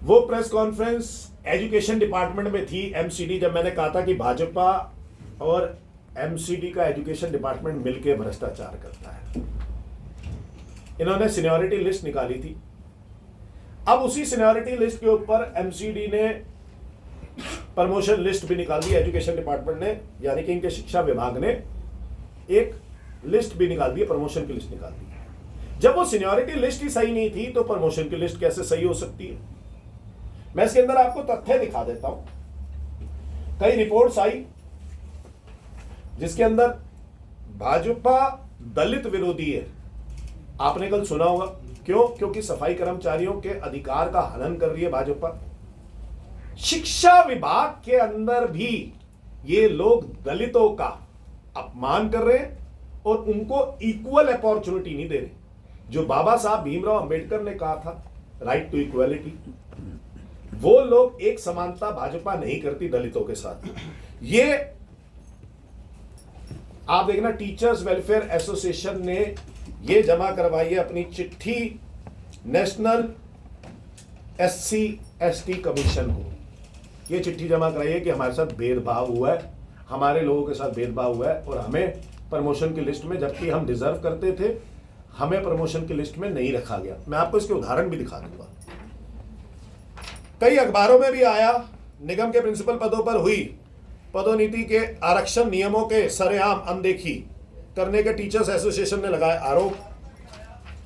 वो press conference education department में थी, एमसीडी, जब मैंने कहा था कि भाजपा और एमसीडी का एजुकेशन डिपार्टमेंट मिलकर भ्रष्टाचार करता है। इन्होंने सीनियरिटी लिस्ट निकाली थी। अब उसी सीनियरिटी लिस्ट के ऊपर एमसीडी ने प्रमोशन लिस्ट भी निकाल दी, एजुकेशन डिपार्टमेंट ने, यानी कि इनके शिक्षा विभाग ने एक लिस्ट भी निकाल दी, प्रमोशन की लिस्ट निकाल दी। जब वो सीनियरिटी लिस्ट ही सही नहीं थी तो प्रमोशन की लिस्ट कैसे सही हो सकती है? मैं इसके अंदर आपको तथ्य दिखा देता हूं। कई रिपोर्ट्स आई जिसके अंदर भाजपा दलित विरोधी है। आपने कल सुना होगा, क्यों? क्योंकि सफाई कर्मचारियों के अधिकार का हनन कर रही है भाजपा। शिक्षा विभाग के अंदर भी ये लोग दलितों का अपमान कर रहे हैं और उनको इक्वल अपॉर्चुनिटी नहीं दे रहे। जो बाबा साहब भीमराव अंबेडकर ने कहा था, राइट टू इक्वालिटी, वो लोग एक समानता भाजपा नहीं करती दलितों के साथ। ये आप देखना, टीचर्स वेलफेयर एसोसिएशन ने ये जमा करवाई है अपनी चिट्ठी नेशनल एससी एसटी कमीशन को। ये चिट्ठी जमा कराई है कि हमारे साथ भेदभाव हुआ है, हमारे लोगों के साथ भेदभाव हुआ है और हमें प्रमोशन की लिस्ट में, जबकि हम डिजर्व करते थे, हमें प्रमोशन की लिस्ट में नहीं रखा गया। मैं आपको इसके उदाहरण भी दिखा दूंगा। कई अखबारों में भी आया, निगम के प्रिंसिपल पदों पर हुई पदोन्नति के आरक्षण नियमों के सरेआम अनदेखी करने के टीचर्स एसोसिएशन ने लगाए आरोप।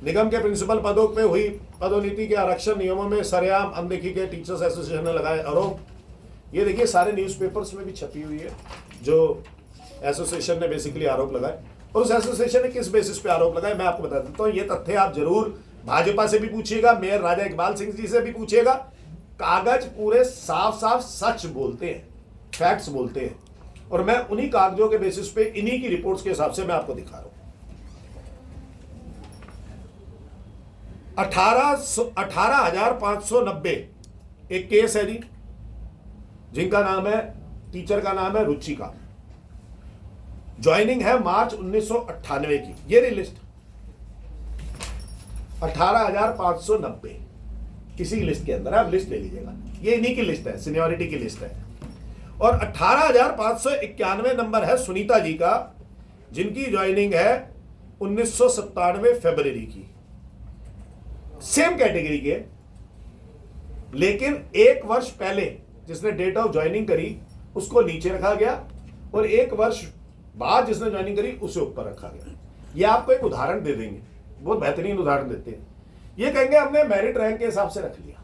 निगम के प्रिंसिपल पदों पे हुई पदोन्नति के आरक्षण नियमों में सरेआम अनदेखी के टीचर्स एसोसिएशन ने लगाए आरोप। ये देखिए सारे न्यूज़पेपर्स में भी छपी हुई है जो एसोसिएशन ने बेसिकली आरोप लगाए। और उस एसोसिएशन ने किस बेसिस पे आरोप लगाए मैं आपको बता देता हूँ। ये तथ्य आप जरूर भाजपा से भी पूछिएगा, मेयर राजा इकबाल सिंह जी से भी पूछिएगा। कागज पूरे साफ साफ सच बोलते हैं, फैक्ट्स बोलते हैं, और मैं उन्हीं कागजों के बेसिस पे, इन्हीं की रिपोर्ट्स के हिसाब से मैं आपको दिखा रहा हूं। 18,590 एक केस है जी, जिनका नाम है, टीचर का नाम है रुचिका। ज्वाइनिंग है मार्च 1998 की। ये रही लिस्ट 18,590 किसी लिस्ट के अंदर, आप लिस्ट ले लीजिएगा, ये इन्हीं की लिस्ट है, सीनियरिटी की लिस्ट है। और 18,591 नंबर है सुनीता जी का, जिनकी ज्वाइनिंग है 1997 फरवरी की। सेम कैटेगरी के, लेकिन एक वर्ष पहले जिसने डेट ऑफ ज्वाइनिंग करी उसको नीचे रखा गया और एक वर्ष बाद जिसने ज्वाइनिंग करी उसे ऊपर रखा गया। ये आपको एक उदाहरण दे देंगे, बहुत बेहतरीन उदाहरण देते हैं। ये कहेंगे हमने मेरिट रैंक के हिसाब से रख लिया।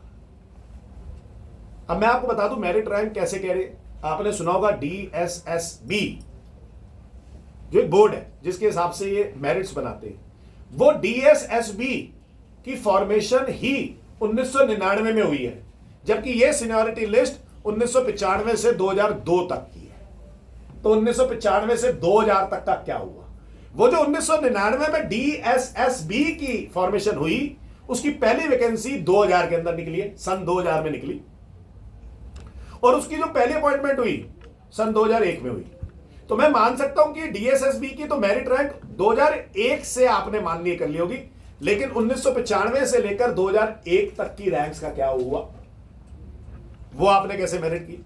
अब मैं आपको बता दूं मेरिट रैंक कैसे कह रहे। आपने सुना होगा DSSB, जो एक बोर्ड है जिसके हिसाब से ये मेरिट्स बनाते हैं। वो DSSB की फॉर्मेशन ही 1999 में हुई है, जबकि ये सीनियरिटी लिस्ट 1995 से 2002 तक की है। तो 1995 से 2000 तक का क्या हुआ? वो जो 1999 में DSSB की फॉर्मेशन हुई, उसकी पहली वैकेंसी 2000 के अंदर निकली है, सन 2000 में निकली, और उसकी जो पहली अपॉइंटमेंट हुई सन 2001 में हुई। तो मैं मान सकता हूं कि DSSB की तो मेरिट रैंक 2001 से आपने मान ली कर ली होगी, लेकिन 1995 से लेकर 2001 तक की रैंक्स का क्या हुआ, वो आपने कैसे मेरिट की?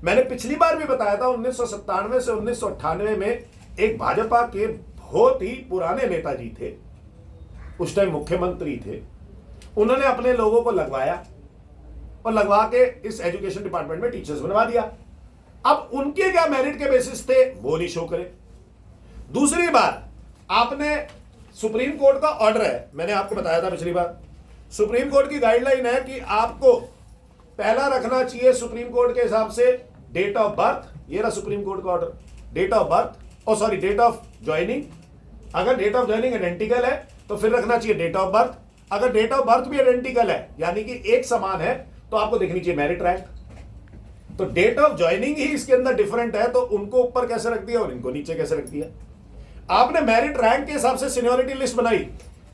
मैंने पिछली बार भी बताया था, 1997 से 1998 में एक भाजपा के बहुत ही पुराने नेताजी थे, उस टाइम मुख्यमंत्री थे, उन्होंने अपने लोगों को लगवाया और लगवा के इस एजुकेशन डिपार्टमेंट में टीचर्स बनवा दिया। अब उनके क्या मेरिट के बेसिस थे वो नहीं शो करे। दूसरी बात, आपने सुप्रीम कोर्ट का ऑर्डर है, मैंने आपको बताया था पिछली बार, सुप्रीम कोर्ट की गाइडलाइन है कि आपको पहला रखना चाहिए सुप्रीम कोर्ट के हिसाब से डेट ऑफ बर्थ। ये रहा सुप्रीम कोर्ट का ऑर्डर, डेट ऑफ बर्थ और सॉरी डेट ऑफ ज्वाइनिंग। अगर डेट ऑफ ज्वाइनिंग आइडेंटिकल है तो फिर रखना चाहिए डेट ऑफ बर्थ। अगर डेट ऑफ बर्थ भी आइडेंटिकल है, यानी कि एक समान है, तो आपको देखनी चाहिए मेरिट रैंक। तो डेट ऑफ ज्वाइनिंग ही इसके अंदर डिफरेंट है, तो उनको ऊपर कैसे रख दिया और इनको नीचे कैसे रख दिया। आपने मेरिट रैंक के हिसाब से सीनियरिटी लिस्ट बनाई,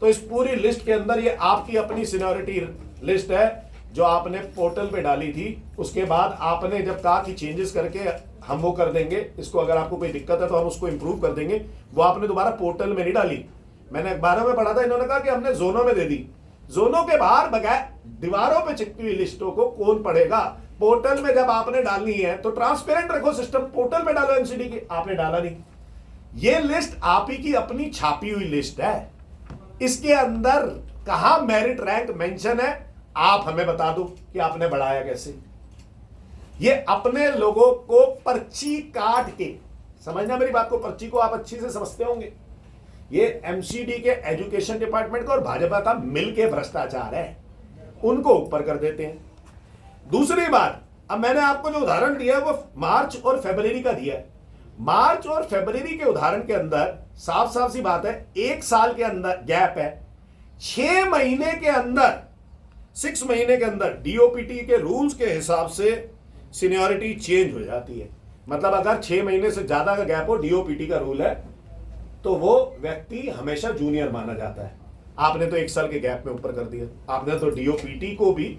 तो इस पूरी लिस्ट के अंदर ये आपकी अपनी सीनियरिटी लिस्ट है जो आपने पोर्टल पे डाली थी। उसके बाद आपने जब कहा कि चेंजेस करके हम वो कर देंगे, इसको अगर आपको कोई दिक्कत है तो हम उसको इंप्रूव कर देंगे, वो आपने दोबारा पोर्टल में नहीं डाली। मैंने अखबारों में पढ़ा था, इन्होंने कहा कि हमने जोनों में दे दी। जोनों के बाहर दीवारों पे चिपकी हुई लिस्टों को कौन पढ़ेगा? पोर्टल में जब आपने डालनी है तो ट्रांसपेरेंट रखो सिस्टम, पोर्टल में डालो एमसीडी की, आपने डाला नहीं। ये लिस्ट आप ही की अपनी छापी हुई लिस्ट है, इसके अंदर कहां मेरिट रैंक मेंशन है, आप हमें बता दो कि आपने बढ़ाया कैसे। ये अपने लोगों को पर्ची काट के, समझना मेरी बात को, पर्ची को आप अच्छी से समझते होंगे, ये एमसीडी के एजुकेशन डिपार्टमेंट का और भाजपा का मिलके भ्रष्टाचार है, उनको ऊपर कर देते हैं। दूसरी बात, अब मैंने आपको जो उदाहरण दिया है वो मार्च और फरवरी का दिया है। मार्च और फरवरी के उदाहरण के अंदर साफ साफ सी बात है, एक साल के अंदर गैप है, 6 महीने के अंदर, 6 महीने के अंदर डीओपीटी के रूल्स के हिसाब से सीनियरिटी चेंज हो जाती है। मतलब अगर 6 महीने से ज्यादा का गैप हो, डीओपीटी का रूल है, तो वो व्यक्ति हमेशा जूनियर माना जाता है। आपने तो 1 साल के गैप में ऊपर कर दिया, आपने तो डीओपीटी को भी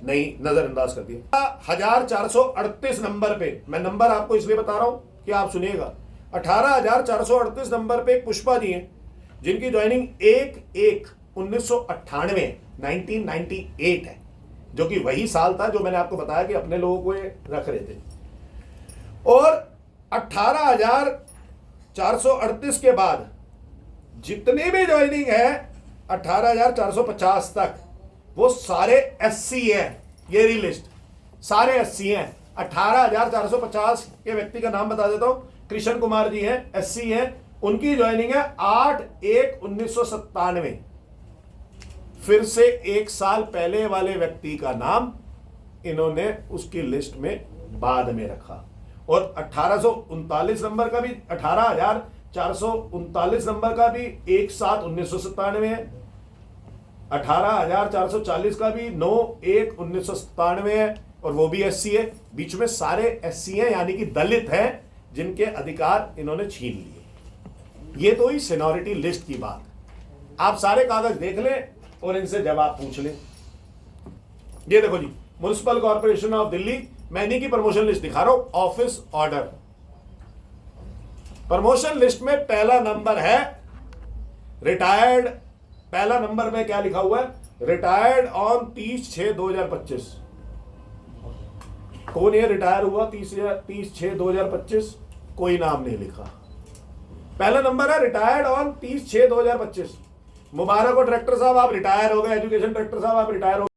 नहीं नजरअंदाज कर दिया। 1438 नंबर पे, मैं नंबर आपको इसलिए बता रहा हूं कि आप सुनिएगा, 18,438 नंबर पे पुष्पा जी हैं, जिनकी ज्वाइनिंग 1/1/1998 1998 है, जो कि वही साल था जो मैंने आपको बताया कि अपने लोगों को ये रख रहे थे। और 18,438 के बाद जितने भी ज्वाइनिंग है 18,450 तक, वो सारे एससी हैं। ये रही लिस्ट, सारे एससी हैं। 18,450 के व्यक्ति का नाम बता देता हूं, कृष्ण कुमार जी हैं, एससी हैं, उनकी ज्वाइनिंग है 8/1/1997। फिर से 1 साल पहले वाले व्यक्ति का नाम इन्होंने उसकी लिस्ट में बाद में रखा। और 1839 नंबर का भी, 18,439 नंबर का भी 1/7/1997 है, 18,440 का भी 9/1/1997 है, और वो भी एससी है। बीच में सारे एससी हैं, यानी कि दलित हैं, जिनके अधिकार इन्होंने छीन लिए। ये तो ही सीनियरिटी लिस्ट की बात। आप सारे कागज देख लें और इनसे जवाब पूछ लें। ये देखो जी, म्युनिसिपल कॉर्पोरेशन ऑफ दिल्ली, मैं इन्हीं की प्रमोशन लिस्ट दिखा रहा हूं, ऑफिस ऑर्डर। प्रमोशन लिस्ट में पहला नंबर है रिटायर्ड। पहला नंबर में क्या लिखा हुआ है? Retired on 30/6/2025। कौन ये रिटायर हुआ 30/6/2025? कोई नाम नहीं लिखा। पहला नंबर है रिटायर्ड ऑन 30/6/2025। मुबारक हो डायरेक्टर साहब, आप रिटायर हो गए, एजुकेशन डायरेक्टर साहब आप रिटायर हो गए।